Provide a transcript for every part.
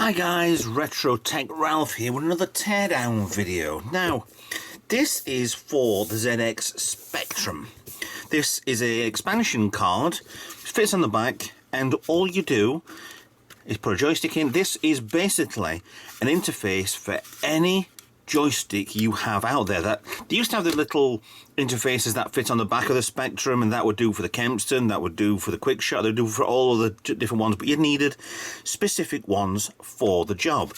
Hi guys, Retro Tech Ralph here with another teardown video. Now, this is for the ZX Spectrum. This is an expansion card, it fits on the back, and all you do is put a joystick in. This is basically an interface for any joystick you have out there. That they used to have the little interfaces that fit on the back of the Spectrum, and that would do for the Kempston, that would do for the Quickshot, that would do for all of the different ones, but you needed specific ones for the job.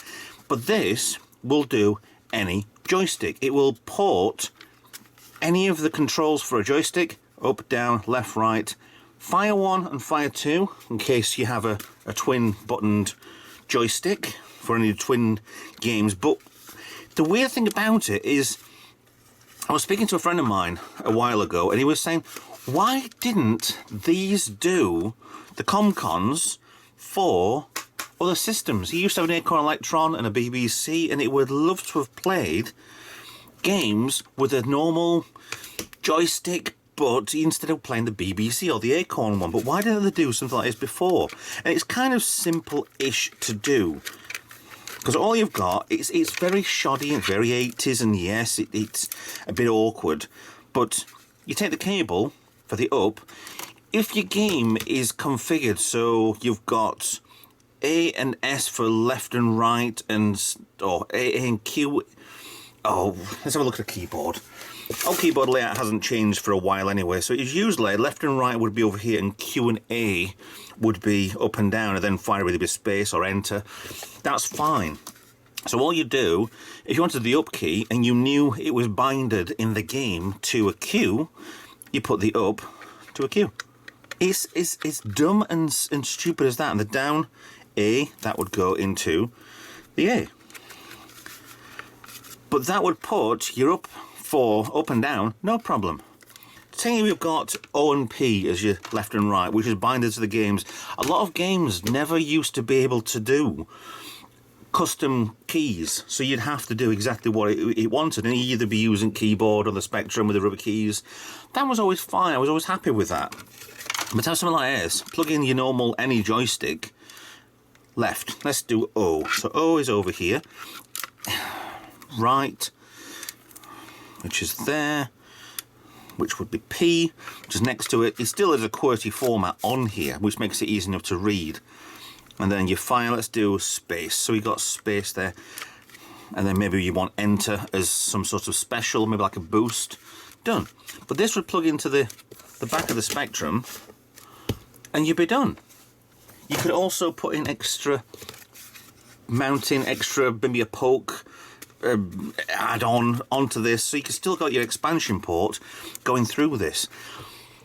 But this will do any joystick. It will port any of the controls for a joystick, up, down, left, right, fire 1 and fire 2 in case you have a twin buttoned joystick for any twin games. But the weird thing about it is, I was speaking to a friend of mine a while ago, and he was saying, why didn't these do the ComCons for other systems? He used to have an Acorn Electron and a BBC, and it would love to have played games with a normal joystick, but instead of playing the BBC or the Acorn one. But why didn't they do something like this before? And it's kind of simple-ish to do, because all you've got, it's very shoddy and very 80s, and yes, it's a bit awkward. But you take the cable for the up. If your game is configured so you've got A and S for left and right, or A and Q. Oh, let's have a look at the keyboard. Our keyboard layout hasn't changed for a while anyway, so it's usually left and right would be over here, and Q and A would be up and down, and then fire would be space or enter. That's fine. So all you do, if you wanted the up key and you knew it was binded in the game to a Q, you put the up to a Q. It's dumb and stupid as that. And the down A, that would go into the A. But that would put your up for up and down, no problem. Say you've got O and P as your left and right, which is binded to the games. A lot of games never used to be able to do custom keys, so you'd have to do exactly what it wanted, and you'd either be using keyboard or the Spectrum with the rubber keys. That was always fine, I was always happy with that. But have something like this, plug in your normal any joystick, left, let's do O. So O is over here, right, which is there, which would be P, which is next to it. It still has a QWERTY format on here, which makes it easy enough to read. And then your file, let's do space. So we got space there. And then maybe you want enter as some sort of special, maybe like a boost. Done. But this would plug into the back of the Spectrum, and you'd be done. You could also put in extra mounting, extra, maybe a poke, add-on onto this, so you can still got your expansion port going through this.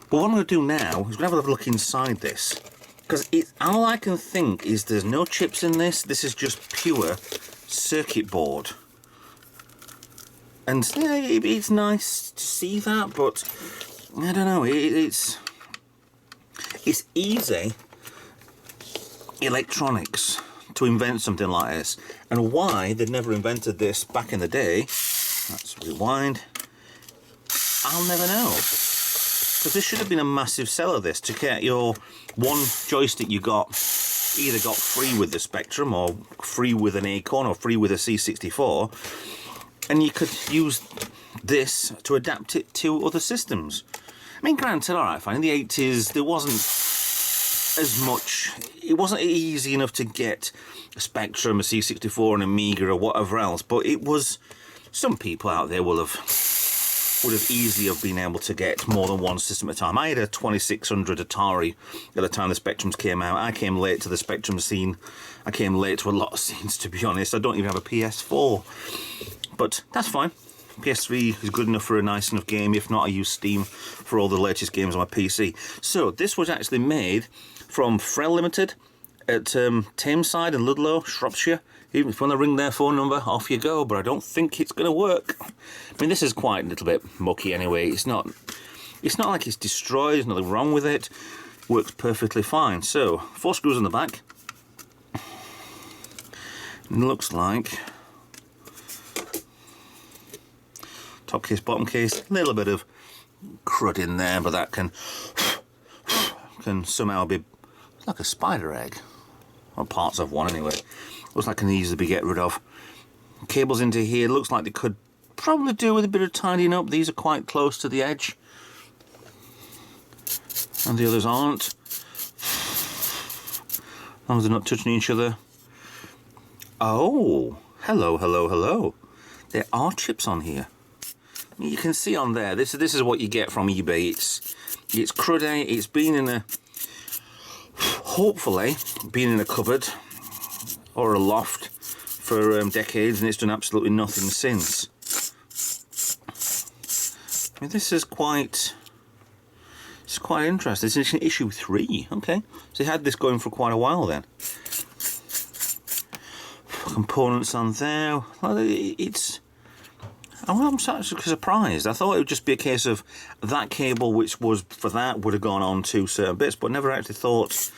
But what I'm going to do now is we're going to have a look inside this, because all I can think is there's no chips in this. This is just pure circuit board, and yeah, it's nice to see that, but I don't know, it's easy electronics to invent something like this, and why they'd never invented this back in the day, let's rewind, I'll never know. Because this should have been a massive seller, this, to get your one joystick you got, either got free with the Spectrum, or free with an Acorn, or free with a C64, and you could use this to adapt it to other systems. I mean, granted, alright, fine, in the 80s there wasn't as much, it wasn't easy enough to get a Spectrum, a C64, an Amiga, or whatever else, but it was, some people out there would have easily have been able to get more than one system at a time. I had a 2600 Atari at the time the Spectrums came out. I came late to the Spectrum scene. I came late to a lot of scenes, to be honest. I don't even have a PS4, but that's fine. PS3 is good enough for a nice enough game. If not, I use Steam for all the latest games on my PC. So this was actually made from Frel Limited at Tameside in Ludlow, Shropshire. Even if you want to ring their phone number, off you go, but I don't think it's going to work. I mean, this is quite a little bit mucky anyway. It's not like it's destroyed, there's nothing wrong with it. Works perfectly fine. So, 4 screws on the back. And it looks like top case, bottom case, a little bit of crud in there, but that can somehow be like a spider egg. or parts of one anyway. Looks like can easily be get rid of. Cables into here, looks like they could probably do with a bit of tidying up. These are quite close to the edge, and the others aren't. As long as they're not touching each other. Oh, hello, hello, hello. There are chips on here. You can see on there, this is what you get from eBay. It's cruddy, it's been in a, hopefully, been in a cupboard or a loft for decades, and it's done absolutely nothing since. I mean, this is quite interesting. This is issue 3, okay. So they had this going for quite a while then. Components on there. Well, I'm actually surprised. I thought it would just be a case of that cable, which was for that, would have gone on to certain bits, but never actually thought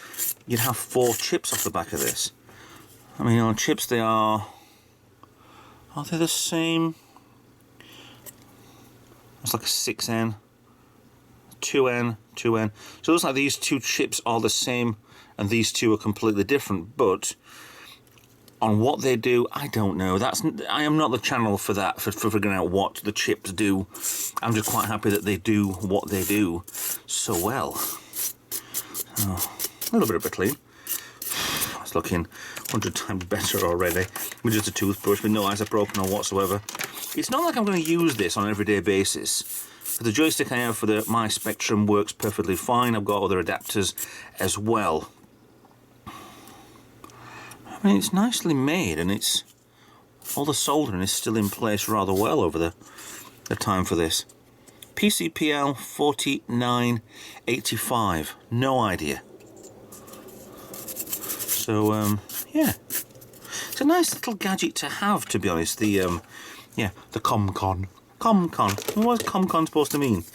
you'd have 4 chips off the back of this. I mean, on chips they are they the same? It's like a 6N, 2N, 2N. So it looks like these 2 chips are the same and these 2 are completely different, but on what they do, I don't know. I am not the channel for that, for figuring out what the chips do. I'm just quite happy that they do what they do so well. Oh, a little bit of a clean. It's looking 100 times better already. With just a toothbrush with no isopropyl or whatsoever. It's not like I'm going to use this on an everyday basis. The joystick I have for my Spectrum works perfectly fine. I've got other adapters as well. I mean, it's nicely made, and all the soldering is still in place rather well over the time for this. PCPL 4985, no idea. So yeah, it's a nice little gadget to have, to be honest. The ComCon. ComCon. What's ComCon supposed to mean?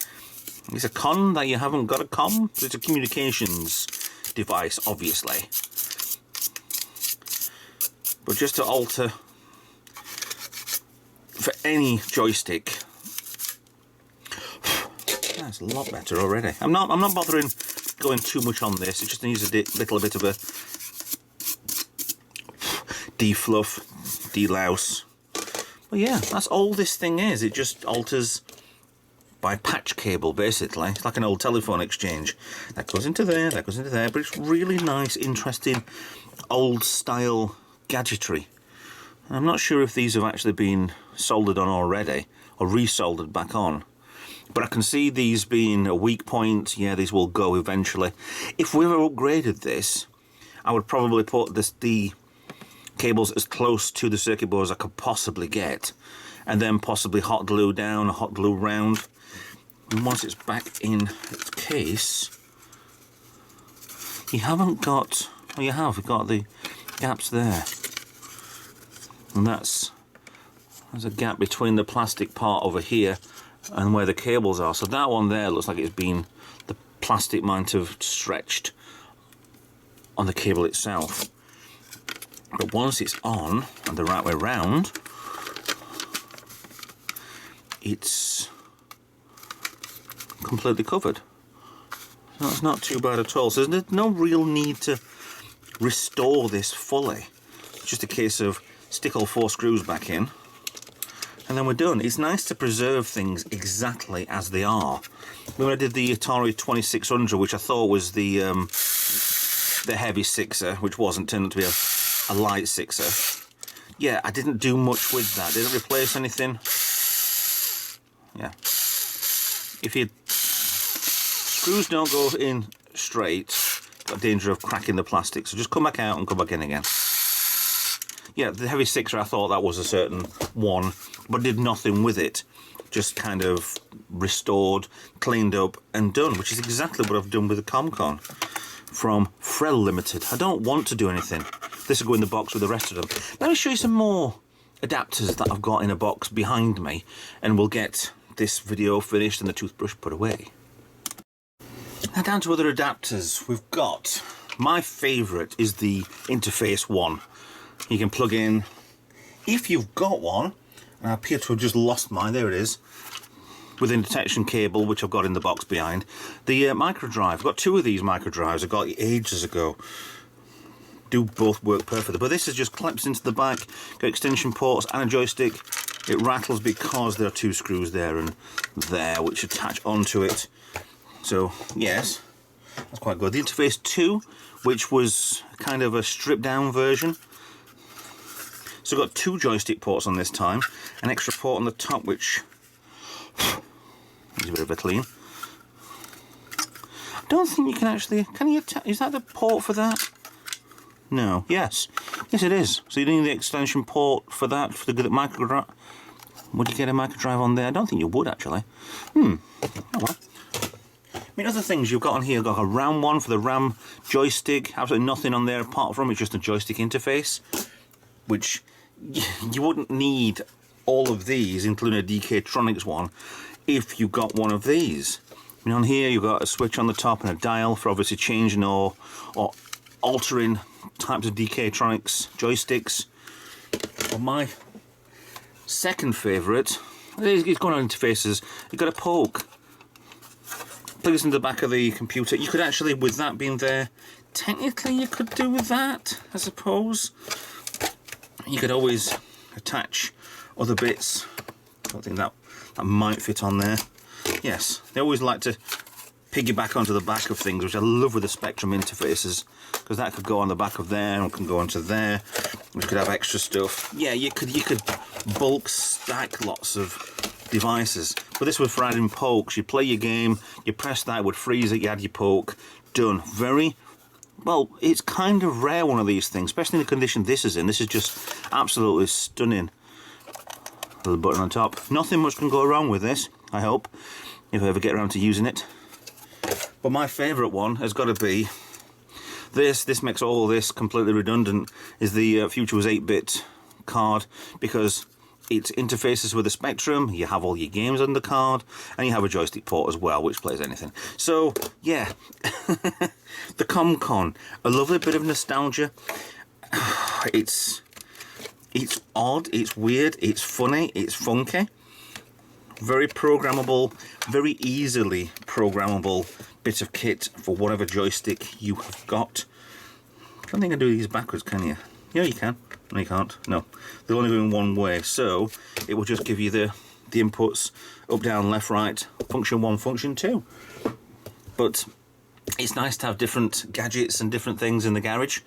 It's a con that you haven't got a com. It's a communications device, obviously. But just to alter for any joystick, that's a lot better already. I'm not bothering going too much on this. It just needs a little bit of a defluff, delouse. But yeah, that's all this thing is. It just alters by patch cable, basically. It's like an old telephone exchange. That goes into there, that goes into there. But it's really nice, interesting, old style gadgetry. I'm not sure if these have actually been soldered on already or resoldered back on, but I can see these being a weak point. Yeah, these will go eventually. If we ever upgraded this, I would probably put the cables as close to the circuit board as I could possibly get, and then possibly hot glue down or hot glue round. And once it's back in its case, you haven't got, well, you have got the gaps there, and there's a gap between the plastic part over here and where the cables are. So that one there looks like it's been, the plastic might have stretched on the cable itself. But once it's on and the right way round, it's completely covered. So it's not too bad at all. So there's no real need to restore this fully. It's just a case of stick all 4 screws back in and then we're done. It's nice to preserve things exactly as they are. When I did the Atari 2600, which I thought was the heavy sixer, which wasn't, turned out to be a light sixer. Yeah, I didn't do much with that. Didn't replace anything. Yeah. If your screws don't go in straight, got danger of cracking the plastic, so just come back out and come back in again. Yeah, the heavy sixer, I thought that was a certain one, but did nothing with it. Just kind of restored, cleaned up and done, which is exactly what I've done with the ComCon from Frel Limited. I don't want to do anything. This will go in the box with the rest of them. Let me show you some more adapters that I've got in a box behind me, and we'll get this video finished and the toothbrush put away. Now down to other adapters. We've got, my favourite is the interface one. You can plug in, if you've got one, and I appear to have just lost mine, there it is, with a detection cable, which I've got in the box behind. The micro drive, I've got 2 of these micro drives I got ages ago. do both work perfectly. But this is just clips into the back, got extension ports and a joystick. It rattles because there are 2 screws there and there which attach onto it. So yes, that's quite good. The interface 2, which was kind of a stripped down version. So got 2 joystick ports on this time, an extra port on the top which needs a bit of a clean. I don't think you can actually, can you, is that the port for that? No, yes it is. So you need the extension port for that, for the micro drive. Would you get a micro drive on there? I don't think you would actually. Oh well. I mean, other things you've got on here, you've got a RAM one for the RAM joystick, absolutely nothing on there apart from it's just a joystick interface, which you wouldn't need all of these, including a DK-Tronics one, if you got one of these. I mean, on here you've got a switch on the top and a dial for obviously changing or altering types of DK-Tronics joysticks. Well, my second favourite, it's going on interfaces, you've got a poke. Plug this into the back of the computer. You could actually, with that being there, technically you could do with that, I suppose. You could always attach other bits. I don't think that might fit on there. Yes, they always like to piggyback onto the back of things, which I love with the Spectrum interfaces, because that could go on the back of there and can go onto there. We could have extra stuff. Yeah, you could bulk stack lots of devices, but this was for adding pokes. You play your game, you press that, it would freeze it, you add your poke, done. Very well, it's kind of rare, one of these things, especially in the condition this is in. This is just absolutely stunning. Little button on top. Nothing much can go wrong with this, I hope, if I ever get around to using it. But my favourite one has got to be this makes all this completely redundant, is the Future Was 8-bit card, because it interfaces with the Spectrum, you have all your games on the card, and you have a joystick port as well, which plays anything. So, yeah, the ComCon, a lovely bit of nostalgia. It's odd, it's weird, it's funny, it's funky. Very programmable, very easily programmable bit of kit for whatever joystick you have got. I don't think I can do these backwards, can you? Yeah, you can. No, you can't. No, they're only going one way, so it will just give you the inputs up, down, left, right, function 1, function 2. But it's nice to have different gadgets and different things in the garage.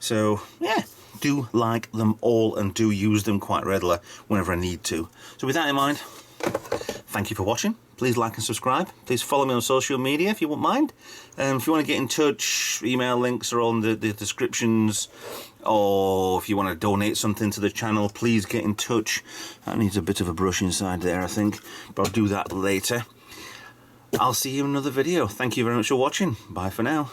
So yeah, do like them all and do use them quite regularly whenever I need to. So with that in mind, thank you for watching. Please like and subscribe. Please follow me on social media if you wouldn't mind. If you want to get in touch, email links are on the descriptions, or if you want to donate something to the channel, please get in touch. That needs a bit of a brush inside there, I think, but I'll do that later. I'll see you in another video. Thank you very much for watching. Bye for now.